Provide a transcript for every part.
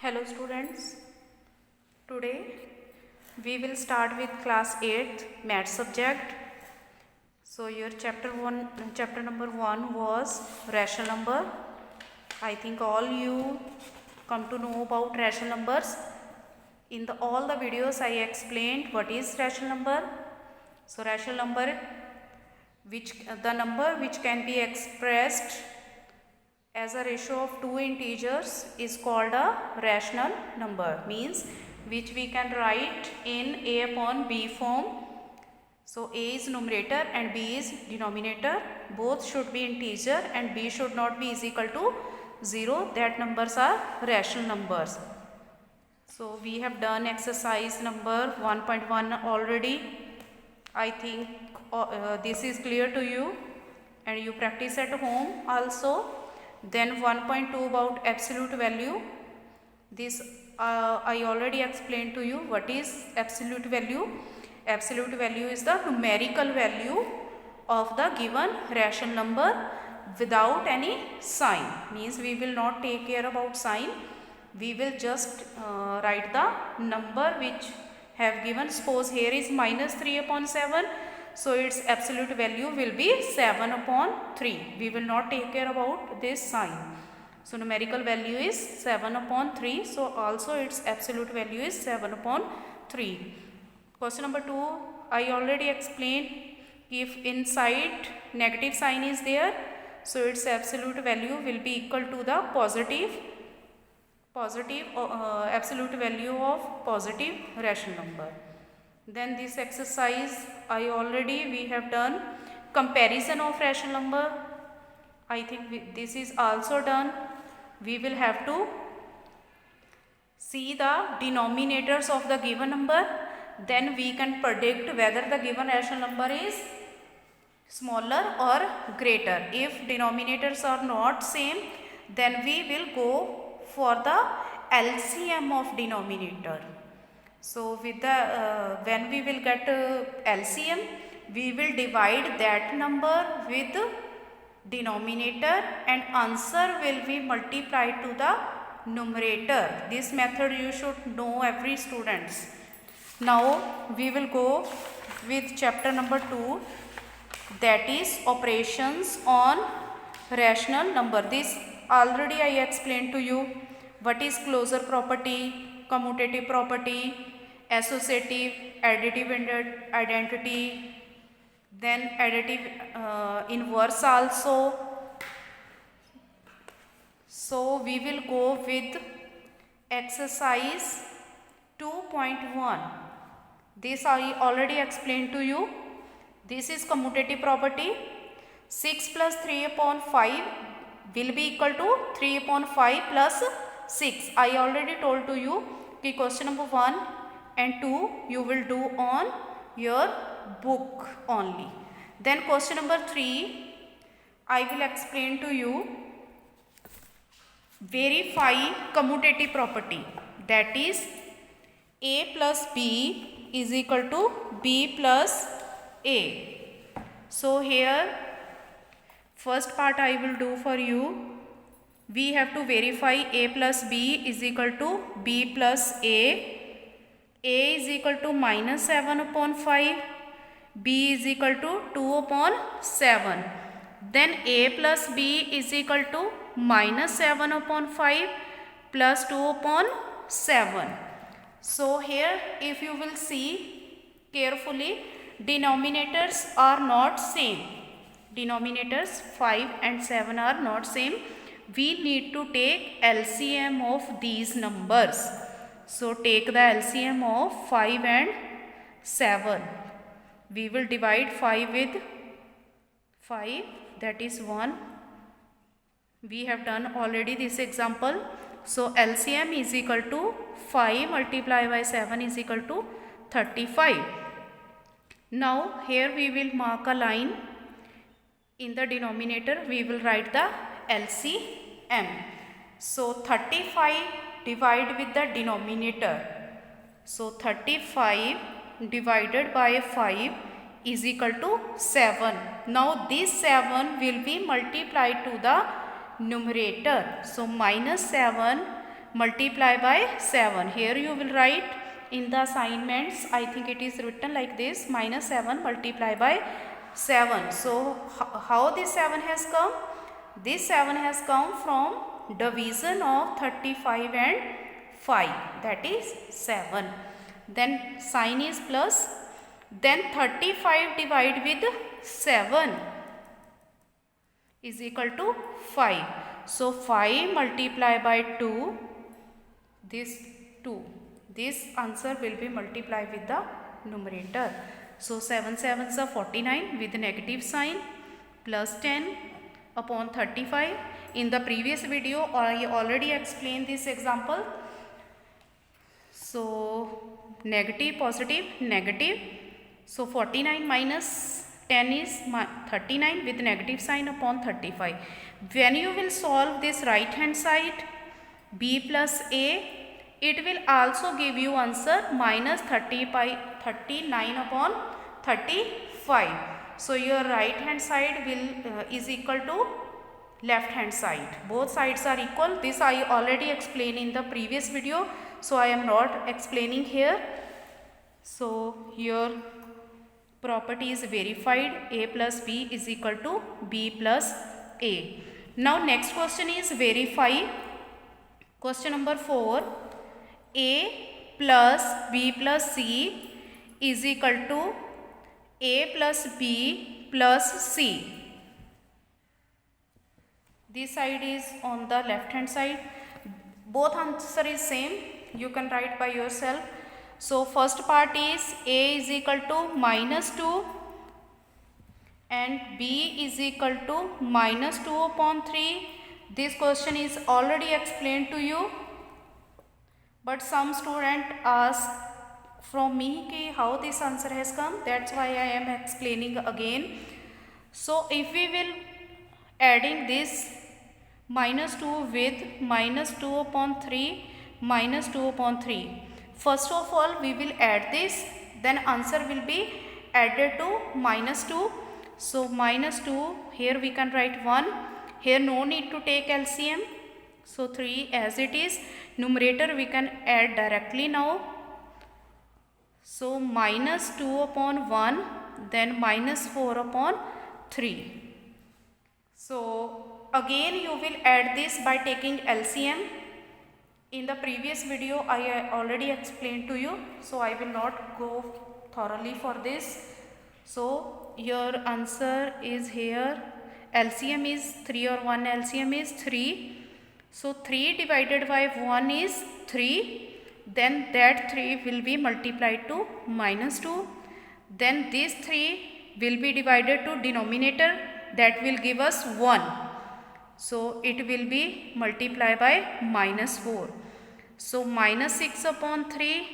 Hello students, today we will start with class 8th math subject. So your chapter number 1 was rational number. I think all you come to know about rational numbers. In all the videos I explained what is rational number. So rational number, the number which can be expressed as a ratio of two integers is called a rational number, means which we can write in a upon b form. So a is numerator and b is denominator, both should be integer and b should not be is equal to 0, that numbers are rational numbers. So we have done exercise number 1.1 already. I think this is clear to you and you practice at home also. Then 1.2 about absolute value. This I already explained to you what is absolute value. Absolute value is the numerical value of the given rational number without any sign. Means we will not take care about sign. We will just write the number which have given. Suppose here is minus 3 upon 7. So its absolute value will be 7 upon 3. We will not take care about this sign. So numerical value is 7 upon 3. So also its absolute value is 7 upon 3. Question number 2, I already explained, if inside negative sign is there, so its absolute value will be equal to the positive absolute value of positive rational number. Then this exercise we have done comparison of rational number. I think this is also done. We will have to see the denominators of the given number. Then we can predict whether the given rational number is smaller or greater. If denominators are not same, then we will go for the LCM of denominator. So with the when we will get LCM, we will divide that number with denominator and answer will be multiplied to the numerator. This method you should know, every students. Now we will go with chapter number 2, that is operations on rational number. This already I explained to you. What is closure property, commutative property, associative, additive identity, then additive inverse also. So we will go with exercise 2.1. This I already explained to you. This is commutative property. 6 plus 3 upon 5 will be equal to 3 upon 5 plus 6. I already told to you कि question number 1 and 2 you will do on your book only. Then question number 3 I will explain to you. Verify commutative property, that is a plus b is equal to b plus a. So here first part I will do for you. We have to verify a plus b is equal to b plus a. A is equal to minus 7 upon 5. B is equal to 2 upon 7. Then a plus b is equal to minus 7 upon 5 plus 2 upon 7. So here if you will see carefully, denominators are not same. Denominators 5 and 7 are not same. We need to take LCM of these numbers. So take the LCM of 5 and 7. We will divide 5 with 5, that is 1. We have done already this example. So LCM is equal to 5 multiplied by 7 is equal to 35. Now here we will mark a line. In the denominator we will write the LCM. So 35 divided with the denominator. So 35 divided by 5 is equal to 7. Now this 7 will be multiplied to the numerator. So minus 7 multiply by 7. Here you will write in the assignments, I think it is written like this, minus 7 multiply by 7. So how this 7 has come? This 7 has come from division of 35 and 5, that is 7. Then sign is plus. Then 35 divided with 7 is equal to 5. So 5 multiply by 2, this 2. This answer will be multiplied with the numerator. So 7 sevens are 49 with negative sign, plus 10 upon 35. In the previous video I already explained this example. So negative, positive, negative. So 49 minus 10 is 39 with negative sign upon 35. When you will solve this right hand side, b plus a, it will also give you answer minus 39 upon 35. So your right hand side will is equal to left hand side. Both sides are equal. This I already explained in the previous video, so I am not explaining here. So your property is verified. A plus b is equal to b plus a. Now next question is verify. Question number 4. A plus b plus c is equal to a plus b plus c. This side is on the left hand side. Both answer is same. You can write by yourself. So first part is a is equal to minus 2 and b is equal to minus 2 upon 3. This question is already explained to you, but some student ask from me ki how this answer has come. That's why I am explaining again. So if we will adding this minus 2 with minus 2 upon 3 minus 2 upon 3. First of all we will add this, then answer will be added to minus 2. So minus 2, here we can write 1. Here no need to take LCM. So 3 as it is. Numerator we can add directly now. So minus 2 upon 1, then minus 4 upon 3. So again you will add this by taking LCM. In the previous video I already explained to you, so I will not go thoroughly for this. So your answer is here. LCM is 3 or 1 LCM is 3. So 3 divided by 1 is 3. Then that 3 will be multiplied to minus 2. Then this 3 will be divided to denominator, that will give us 1. So it will be multiplied by minus 4. So minus 6 upon 3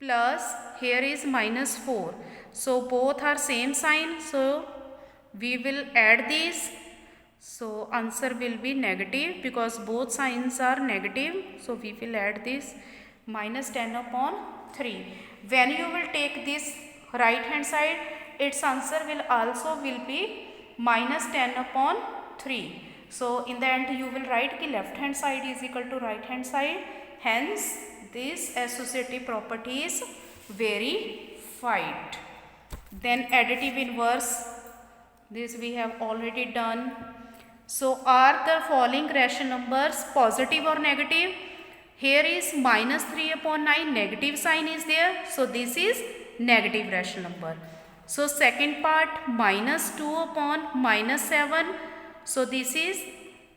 plus here is minus 4. So both are same sign. So we will add these. So answer will be negative because both signs are negative. So we will add this minus 10 upon 3. When you will take this right hand side, its answer will also be minus 10 upon 3. So in the end you will write ki left hand side is equal to right hand side. Hence this associative property is verified. Then additive inverse, this we have already done. So are the following rational numbers positive or negative? Here is minus 3 upon 9, negative sign is there. So this is negative rational number. So second part minus 2 upon minus 7. So this is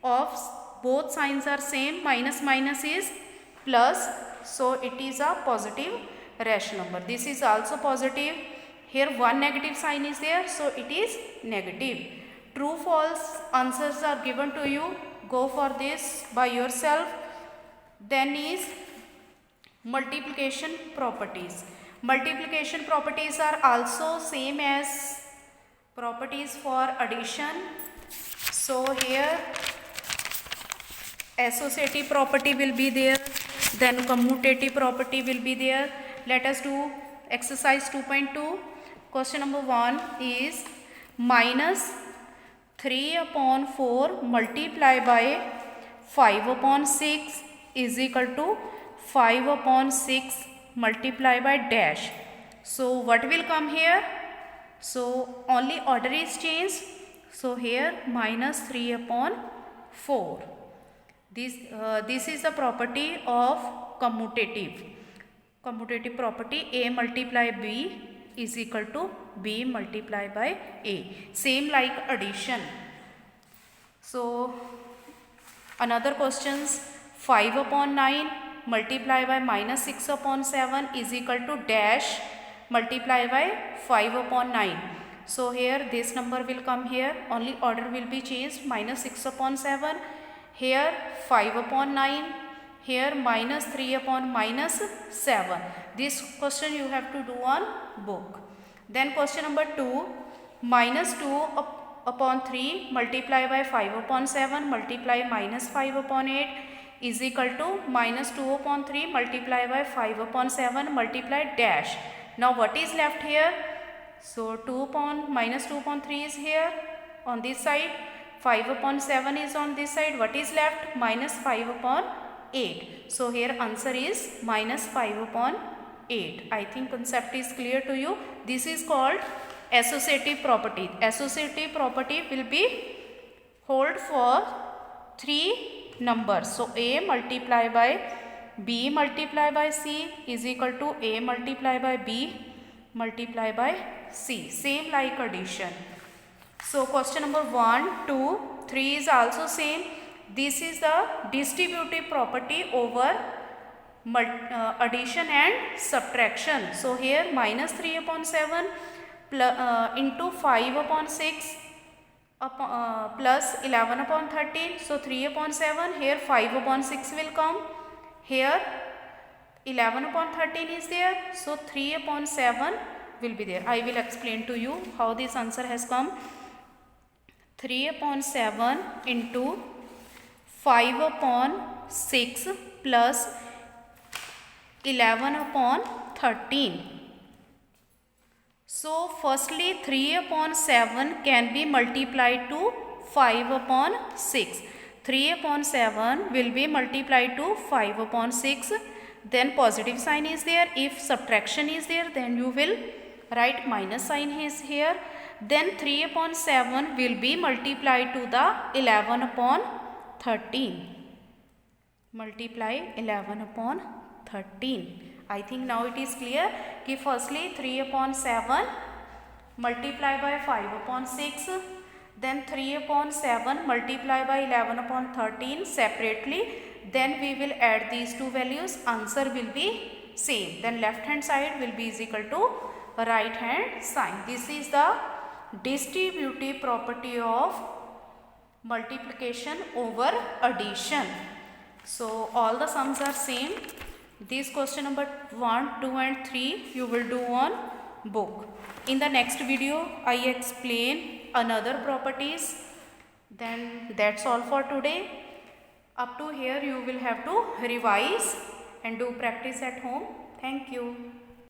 of both signs are same, minus minus is plus. So it is a positive rational number. This is also positive. Here one negative sign is there, so it is negative. True false answers are given to you. Go for this by yourself. Then is multiplication properties. Multiplication properties are also same as properties for addition. So here associative property will be there, then commutative property will be there. Let us do exercise 2.2. Question number 1 is minus 3 upon 4 multiply by 5 upon 6 is equal to 5 upon 6 multiply by dash. So what will come here? So only order is changed. So here minus 3 upon 4. This is the property of commutative property. A multiply B is equal to B multiply by A. Same like addition. So another questions, 5 upon 9 multiply by minus 6 upon 7 is equal to dash multiply by 5 upon 9. So here this number will come here, only order will be changed, minus 6 upon 7, here 5 upon 9, here minus 3 upon minus 7. This question you have to do on book. Then question number 2, minus 2 upon 3 multiply by 5 upon 7 multiply minus 5 upon 8 is equal to minus 2 upon 3 multiply by 5 upon 7 multiply dash. Now what is left here? So minus 2 upon 3 is here on this side, 5 upon 7 is on this side. What is left? Minus 5 upon 8. So here answer is minus 5 upon 8. I think concept is clear to you. This is called associative property. Associative property will be hold for 3 numbers. So A multiply by B multiply by C is equal to A multiply by B multiply by C. Same like addition. So question number 1, 2, 3 is also same. This is the distributive property over addition and subtraction. So here minus 3 upon 7 into 5 upon 6 plus 11 upon 13. So 3 upon 7, here 5 upon 6 will come. Here 11 upon 13 is there. So 3 upon 7 will be there. I will explain to you how this answer has come. 3 upon 7 into 5 upon 6 plus 11 upon 13. So firstly 3 upon 7 can be multiplied to 5 upon 6. 3 upon 7 will be multiplied to 5 upon 6. Then positive sign is there. If subtraction is there, then you will write minus sign is here. Then 3 upon 7 will be multiplied to the 11 upon 13. Multiply 11 upon 13. I think now it is clear कि firstly 3 upon 7 multiply by 5 upon 6. Then 3 upon 7 multiply by 11 upon 13 separately. Then we will add these two values. Answer will be same. Then left hand side will be is equal to right hand sign. This is the distributive property of multiplication over addition. So all the sums are same. This question number 1, 2 and 3 you will do on book. In the next video I explain another properties. Then that's all for today. Up to here you will have to revise and do practice at home. Thank you.